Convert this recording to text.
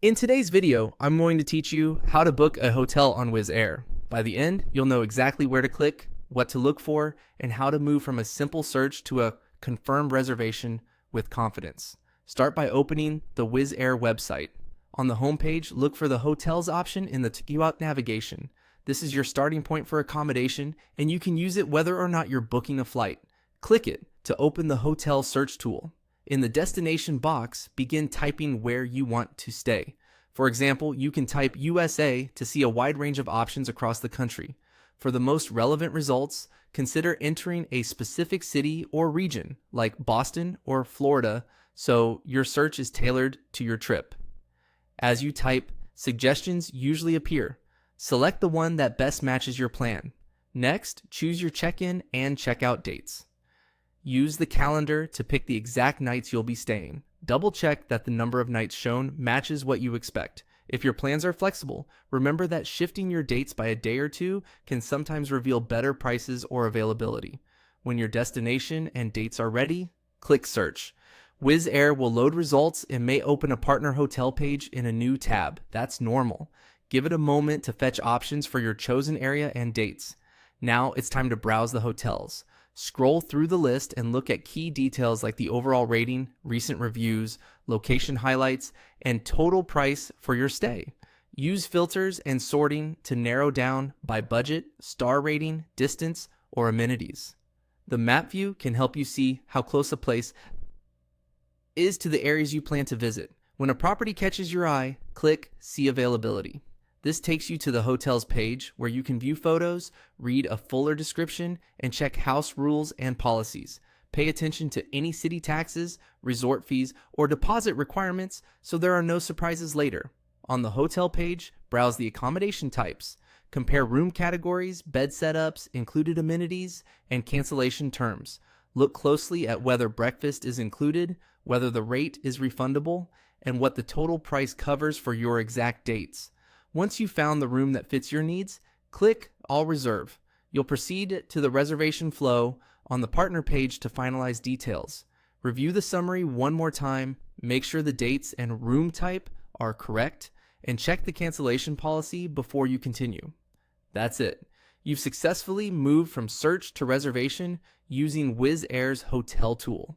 In today's video, I'm going to teach you how to book a hotel on Wizz Air. By the end, you'll know exactly where to click, what to look for, and how to move from a simple search to a confirmed reservation with confidence. Start by opening the Wizz Air website. On the homepage, look for the hotels option in the throughout navigation. This is your starting point for accommodation, and you can use it whether or not you're booking a flight. Click it to open the hotel search tool. In the destination box, begin typing where you want to stay. For example, you can type USA to see a wide range of options across the country. For the most relevant results, consider entering a specific city or region, like Boston or Florida, so your search is tailored to your trip. As you type, suggestions usually appear. Select the one that best matches your plan. Next, choose your check-in and check-out dates. Use the calendar to pick the exact nights you'll be staying. Double check that the number of nights shown matches what you expect. If your plans are flexible, remember that shifting your dates by a day or two can sometimes reveal better prices or availability. When your destination and dates are ready, click search. Wizz Air will load results and may open a partner hotel page in a new tab. That's normal. Give it a moment to fetch options for your chosen area and dates. Now it's time to browse the hotels. Scroll through the list and look at key details like the overall rating, recent reviews, location highlights, and total price for your stay. Use filters and sorting to narrow down by budget, star rating, distance, or amenities. The map view can help you see how close a place is to the areas you plan to visit. When a property catches your eye, click See Availability. This takes you to the hotel's page where you can view photos, read a fuller description, and check house rules and policies. Pay attention to any city taxes, resort fees, or deposit requirements so there are no surprises later. On the hotel page, browse the accommodation types. Compare room categories, bed setups, included amenities, and cancellation terms. Look closely at whether breakfast is included, whether the rate is refundable, and what the total price covers for your exact dates. Once you've found the room that fits your needs, click All Reserve. You'll proceed to the reservation flow on the partner page to finalize details. Review the summary one more time, make sure the dates and room type are correct, and check the cancellation policy before you continue. That's it. You've successfully moved from search to reservation using Wizz Air's hotel tool.